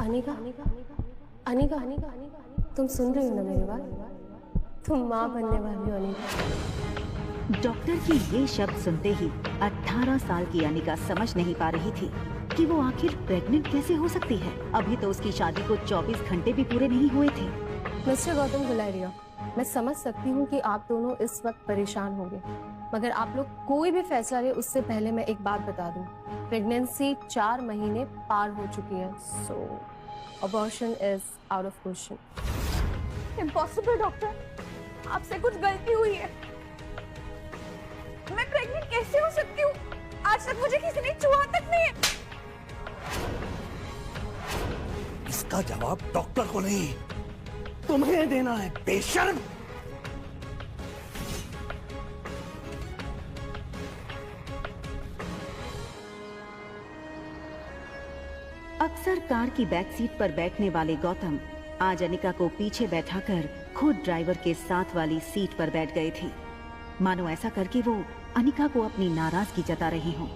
अनिका, अनिका, अनिका, तुम सुन रही हो ना मेरी बात? तुम माँ बनने वाली हो अनिका। डॉक्टर की ये शब्द सुनते ही 18 साल की अनिका समझ नहीं पा रही थी कि वो आखिर प्रेग्नेंट कैसे हो सकती है। अभी तो उसकी शादी को 24 घंटे भी पूरे नहीं हुए थे। मिस्टर गौतम गुलेरिया, मैं समझ सकती हूँ कि आप दोनों इस वक्त परेशान होंगे, मगर आप लोग कोई भी फैसला ले उससे पहले मैं एक बात बता दूं, प्रेगनेंसी 4 महीने पार हो चुकी है, so abortion is out of question. Impossible doctor, आपसे कुछ गलती हुई है। मैं प्रेग्नेंट कैसे हो सकती हूँ? आज तक मुझे किसी ने छुआ तक नहीं। इसका जवाब डॉक्टर को नहीं, तुम्हें देना है, बेशर्म। अक्सर कार की बैक सीट पर बैठने वाले गौतम आज अनिका को पीछे बैठाकर खुद ड्राइवर के साथ वाली सीट पर बैठ गए थे, मानो ऐसा करके वो अनिका को अपनी नाराजगी जता रहे हों।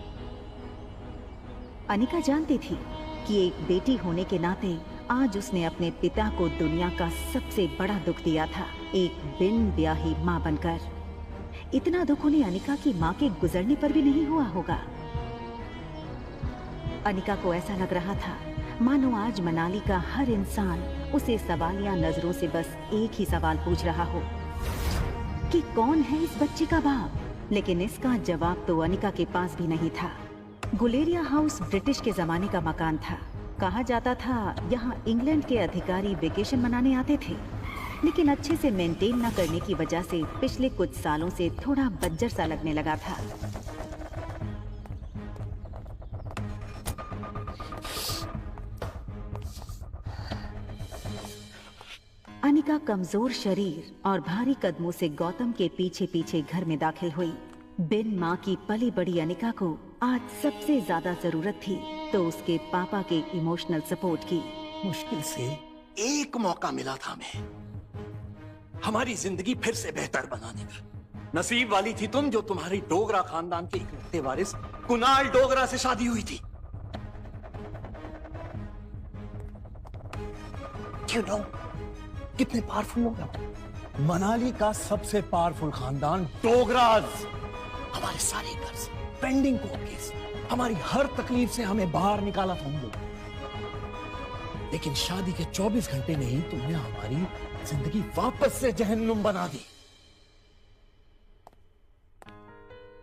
अनिका जानती थी कि एक बेटी होने के नाते आज उसने अपने पिता को दुनिया का सबसे बड़ा दुख दिया था, एक बिन ब्याही माँ बनकर। इतना दुख उन्हें अनिका की माँ के गुजरने पर भी नहीं हुआ होगा। अनिका को ऐसा लग रहा था मानो आज मनाली का हर इंसान उसे सवालिया नजरों से बस एक ही सवाल पूछ रहा हो कि कौन है इस बच्चे का बाप। लेकिन इसका जवाब तो अनिका के पास भी नहीं था। गुलेरिया हाउस ब्रिटिश के जमाने का मकान था। कहा जाता था यहाँ इंग्लैंड के अधिकारी वेकेशन मनाने आते थे, लेकिन अच्छे से मेंटेन न करने की वजह से पिछले कुछ सालों से थोड़ा बज्जर सा लगने लगा था। अनिका कमजोर शरीर और भारी कदमों से गौतम के पीछे पीछे घर में दाखिल हुई। बिन माँ की पली बड़ी अनिका को आज सबसे ज्यादा जरूरत थी तो उसके पापा के इमोशनल सपोर्ट की। मुश्किल से एक मौका मिला था हमें हमारी जिंदगी फिर से बेहतर बनाने का। नसीब वाली थी तुम जो तुम्हारी डोगरा खानदान के इकलौते वारिस कुणाल डोगरा से शादी हुई थी। You know, कितने पावरफुल लोग हैं। मनाली का सबसे पावरफुल खानदान डोगराज। हमारे सारे कर्ज, पेंडिंग कोर्ट केस, हमारी हर तकलीफ से हमें बाहर निकाला था उन लोगों। लेकिन शादी के 24 घंटे में ही तुमने हमारी जिंदगी वापस से जहन्नुम बना दी।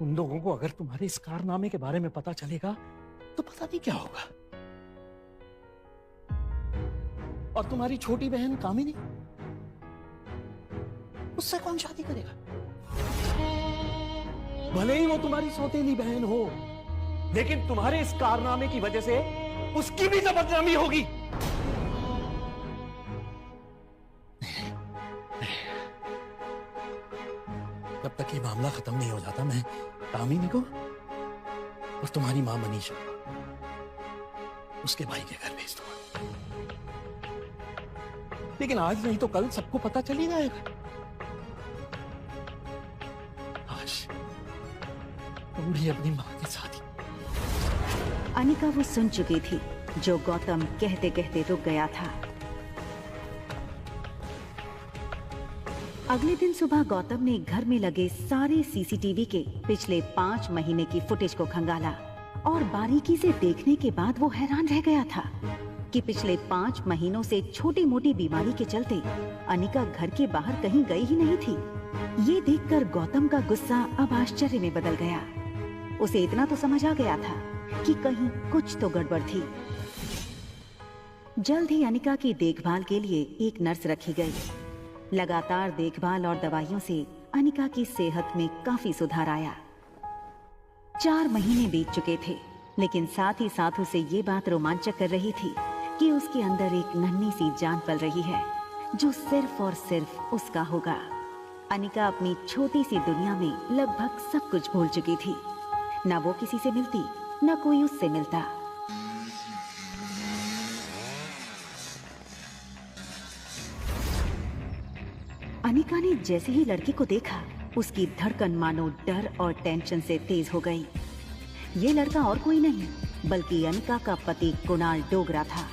उन लोगों को अगर तुम्हारे इस कारनामे के बारे में पता चलेगा तो पता नहीं क्या होगा। और तुम्हारी छोटी बहन कामिनी, उससे कौन शादी करेगा? भले ही वो तुम्हारी सौतेली बहन हो, लेकिन तुम्हारे इस कारनामे की वजह से उसकी भी तो बदनामी होगी। जब तक ये मामला खत्म नहीं हो जाता मैं कामिनी को और तुम्हारी मां मनीषा उसके भाई के घर भेज दूंगा। लेकिन आज नहीं तो कल सबको पता चल ही जाएगा। आज तुम भी अपनी मां के साथ ही। अनिका वो सुन चुकी थी जो गौतम कहते कहते रुक गया था। अगले दिन सुबह गौतम ने घर में लगे सारे सीसीटीवी के पिछले 5 महीने की फुटेज को खंगाला और बारीकी से देखने के बाद वो हैरान रह गया था कि पिछले 5 महीनों से छोटी मोटी बीमारी के चलते अनिका घर के बाहर कहीं गई ही नहीं थी। ये देखकर गौतम का गुस्सा अब आश्चर्य में बदल गया। उसे इतना तो समझ आ गया था कि कहीं कुछ तो गड़बड़ थी। जल्द ही अनिका की देखभाल के लिए एक नर्स रखी गई। लगातार देखभाल और दवाइयों से अनिका की सेहत में काफी सुधार आया। 4 महीने बीत चुके थे, लेकिन साथ ही साथ उसे ये बात रोमांचक कर रही थी कि उसके अंदर एक नन्ही सी जान पल रही है जो सिर्फ और सिर्फ उसका होगा। अनिका अपनी छोटी सी दुनिया में लगभग सब कुछ भूल चुकी थी। न वो किसी से मिलती, न कोई उससे मिलता। अनिका ने जैसे ही लड़की को देखा, उसकी धड़कन मानो डर और टेंशन से तेज हो गई। ये लड़का और कोई नहीं बल्कि अनिका का पति कुणाल डोगरा था।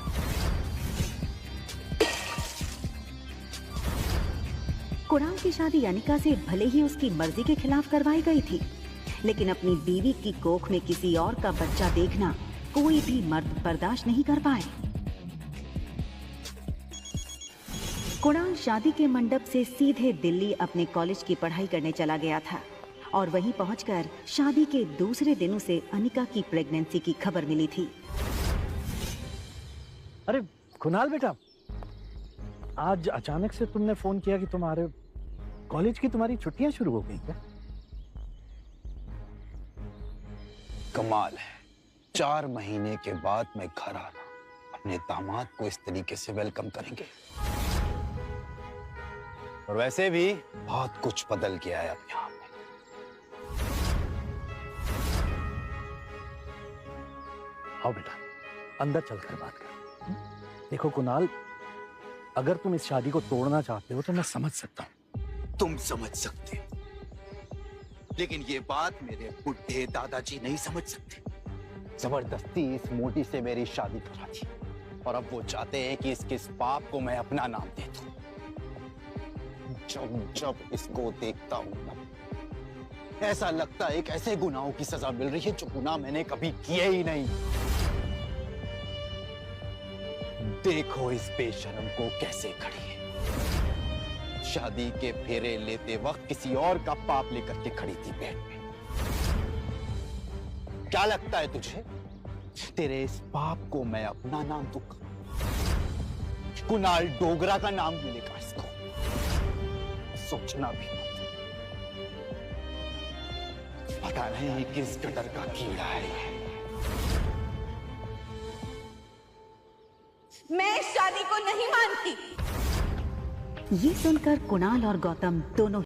कुणाल की शादी अनिका से भले ही उसकी मर्जी के खिलाफ करवाई गई थी, लेकिन अपनी बीवी की कोख में किसी और का बच्चा देखना कोई भी मर्द बर्दाश्त नहीं कर पाए। कुणाल शादी के मंडप से सीधे दिल्ली अपने कॉलेज की पढ़ाई करने चला गया था और वहीं पहुंचकर शादी के दूसरे दिन उसे अनिका की प्रेगनेंसी की खबर मिली थी। अरे कुणाल बेटा, आज अचानक से तुमने फोन किया कि तुम्हारे कॉलेज की तुम्हारी छुट्टियां शुरू हो गई क्या? कमाल है, 4 महीने के बाद मैं घर आना, अपने दामाद को इस तरीके से वेलकम करेंगे। और वैसे भी बहुत कुछ बदल गया है अब यहाँ पे। आओ बेटा, अंदर चलकर बात कर। देखो कुणाल, अगर तुम इस शादी को तोड़ना चाहते हो तो मैं समझ सकता हूँ। तुम समझ सकते हो, लेकिन ये बात मेरे बुढ़े दादाजी नहीं समझ सकते। जबरदस्ती इस मोटी से मेरी शादी करा दी और अब वो चाहते हैं कि इसके इस पाप को मैं अपना नाम दे दूं। जब जब इसको देखता हूं ना, ऐसा लगता है एक ऐसे गुनाहों की सजा मिल रही है जो गुनाह मैंने कभी किए ही नहीं। देखो इस बेशरम को कैसे खड़ी है। शादी के फेरे लेते वक्त किसी और का पाप लेकर के खड़ी थी पेट में। क्या लगता है तुझे, तेरे इस पाप को मैं अपना नाम दूंगा? कुणाल डोगरा का नाम मिलेगा इसको, सोचना भी मत। पता नहीं किस गटर का कीड़ा है ये। मैं इस शादी को नहीं मानती। ये सुनकर कुणाल और गौतम दोनों